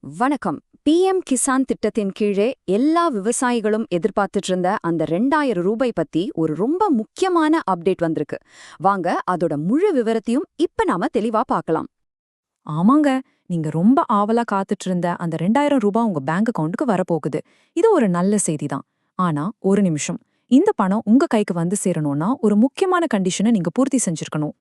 வணக்கம். PM கிசான் திட்டத்தின் கீழே எல்லா விவசாயிகளும் எதிர்பார்த்துட்டு இருந்த அந்த 2000 ரூபாய் பத்தி ஒரு ரொம்ப முக்கியமான அப்டேட் வந்திருக்கு. வாங்க அதோட முழு விவரத்தையும் இப்ப நாம தெளிவா பார்க்கலாம். ஆமாங்க. நீங்க ரொம்ப ஆவலா காத்துட்டு இருந்த அந்த 2000 ரூபாய் உங்க பேங்க் அக்கவுண்ட்டுக்கு வரப்போகுது. இது ஒரு நல்ல செய்திதான். ஆனா ஒரு நிமிஷம். இந்த பணம் உங்க கைக்கு வந்து சேரணும்னா ஒரு முக்கியமான கண்டிஷனை நீங்க பூர்த்தி செஞ்சிருக்கணும்.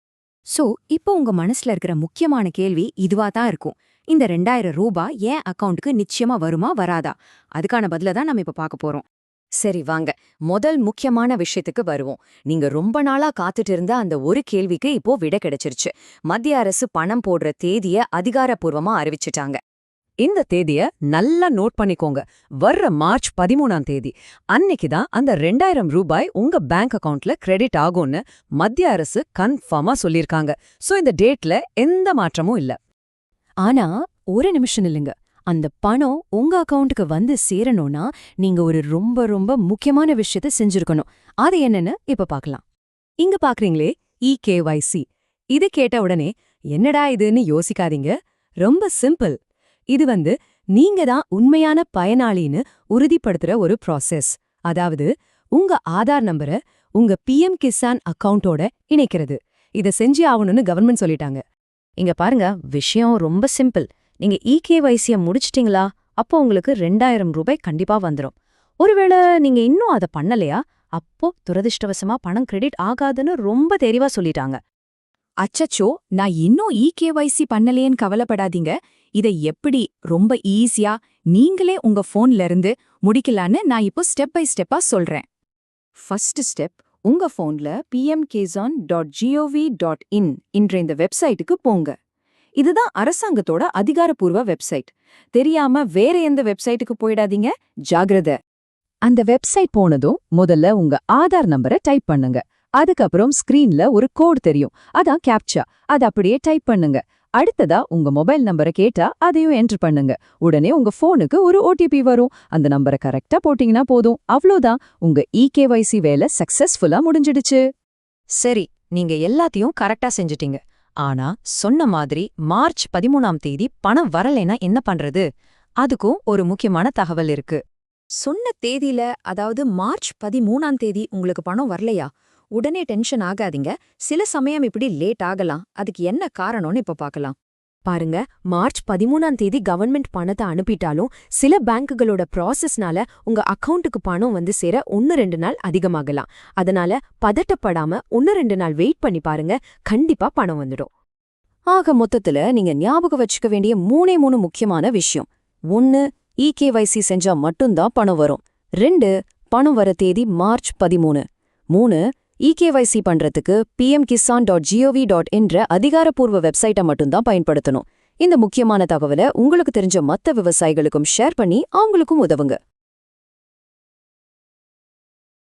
சோ இப்போ உங்க மனசுல இருக்கிற முக்கியமான கேள்வி இதுவா தான் இருக்கும். இந்த 2000 ரூபாய் என் அக்கவுண்ட்டுக்கு நிச்சயமா வருமா வராதா? அதுக்கான பதில தான் நம்ம இப்ப பார்க்க போறோம். சரி வாங்க, முதல் முக்கியமான விஷயத்துக்கு வருவோம். நீங்க ரொம்ப நாளா காத்துட்டு இருந்த அந்த ஒரு கேள்விக்கு இப்போ விடை கிடைச்சிருச்சு. மத்திய அரசு பணம் போடுற தேதிய அதிகாரப்பூர்வமா அறிவிச்சிட்டாங்க. இந்த தேதிய நல்லா நோட் பண்ணிக்கோங்க. வர்ற மார்ச் 13ஆம் தேதி அன்னைக்கு தான் அந்த 2000 ரூபாய் உங்க பேங்க் அக்கவுண்ட்ல கிரெடிட் ஆகும்னு மத்திய அரசு கன்ஃபார்மா சொல்லிருக்காங்க. சோ இந்த டேட்ல எந்த மாற்றமும் இல்ல. ஆனா ஒரு நிமிஷம் இல்லைங்க. அந்த பணம் உங்க அக்கவுண்ட்டுக்கு வந்து சேரணும்னா நீங்க ஒரு ரொம்ப ரொம்ப முக்கியமான விஷயத்த செஞ்சிருக்கணும். அது என்னன்னு இப்ப பார்க்கலாம். இங்க பாக்குறீங்களே EKYC. இது கேட்ட உடனே என்னடா இதுன்னு யோசிக்காதீங்க. ரொம்ப சிம்பிள். இது நீங்க தான் உண்மையான பயனாளின்னு உறுதிப்படுத்துற ஒரு ப்ராசஸ். அதாவது உங்க ஆதார் நம்பரை உங்க PM கிசான் அக்கவுண்டோட இணைக்கிறது. இத செஞ்சு ஆகணும்னு கவர்மெண்ட் சொல்லிட்டாங்க. இங்க பாருங்க, விஷயம் ரொம்ப சிம்பிள். நீங்க EKYC முடிச்சிட்டீங்களா? அப்போ உங்களுக்கு 2000 ரூபாய் கண்டிப்பா வந்துரும். ஒருவேளை நீங்க இன்னும் அதை பண்ணலையா? அப்போ துரதிர்ஷ்டவசமா பணம் கிரெடிட் ஆகாதுன்னு ரொம்ப தெளிவா சொல்லிட்டாங்க. அச்சச்சோ, நான் இன்னும் EKYC பண்ணலையேன்னு கவலைப்படாதீங்க. இதை எப்படி ரொம்ப ஈஸியா நீங்களே உங்க போன்ல இருந்து முடிக்கலான்னு நான் இப்போ ஸ்டெப் பை ஸ்டெப்பா சொல்றேன். ஃபர்ஸ்ட் ஸ்டெப், உங்க போன்ல pmkizan.gov.in என்ற இந்த வெப்சைட்டுக்கு போங்க. இதுதான் அரசாங்கத்தோட அதிகாரப்பூர்வ வெப்சைட். தெரியாம வேற எந்த வெப்சைட்டுக்கு போயிடாதீங்க, ஜாகிரதை. அந்த வெப்சைட் போனதும் முதல்ல உங்க ஆதார் நம்பரை டைப் பண்ணுங்க. அதுக்கப்புறம் ஸ்கிரீன்ல ஒரு கோட் தெரியும், அதான் கேப்சா. அது அப்படியே டைப் பண்ணுங்க. அடுத்ததா உங்க மொபைல் நம்பரை கேட்டா அதையும் என்டர் பண்ணுங்க. உடனே உங்க போனுக்கு ஒரு OTP வரும். அந்த நம்பரை கரெக்டா போட்டீங்கன்னா போதும். அவ்வளோதான், உங்க EKYC வேலை சக்சஸ்ஃபுல்லா முடிஞ்சிடுச்சு. சரி, நீங்க எல்லாத்தையும் கரெக்டா செஞ்சிட்டீங்க. ஆனா சொன்ன மாதிரி மார்ச் 13ஆம் தேதி பணம் வரலைன்னா என்ன பண்றது? அதுக்கும் ஒரு முக்கியமான தகவல் இருக்கு. சொன்ன தேதியில, அதாவது மார்ச் 13ஆம் தேதி உங்களுக்கு பணம் வரலையா? உடனே டென்ஷன் ஆகாதீங்க. சில சமயம் இப்படி லேட் ஆகலாம். அதுக்கு என்ன காரணம்னு இப்ப பார்க்கலாம். பாருங்க, மார்ச் 13ஆம் தேதி கவர்மெண்ட் பணத்தை அனுப்பிட்டாலும் சில பேங்குகளோட ப்ராசஸ்னால உங்க அக்கவுண்ட்டுக்கு பணம் வந்து சேர 1-2 நாள் அதிகமாகலாம். அதனால பதட்டப்படாம 1-2 நாள் வெயிட் பண்ணி பாருங்க, கண்டிப்பா பணம் வந்துடும். ஆக மொத்தத்துல நீங்க ஞாபகம் வச்சுக்க வேண்டிய 3 முக்கியமான விஷயம். 1, EKYC செஞ்சா மட்டும்தான் பணம் வரும். 2, பணம் வர தேதி மார்ச் 13. 3, EKYC பண்றதுக்கு pmkisan.gov.in அதிகாரப்பூர்வ வெப்சைட்டை மட்டும்தான் பயன்படுத்தணும். இந்த முக்கியமான தகவலை உங்களுக்கு தெரிஞ்ச மத்த விவசாயிகளுக்கும் ஷேர் பண்ணி அவங்களுக்கும் உதவுங்க.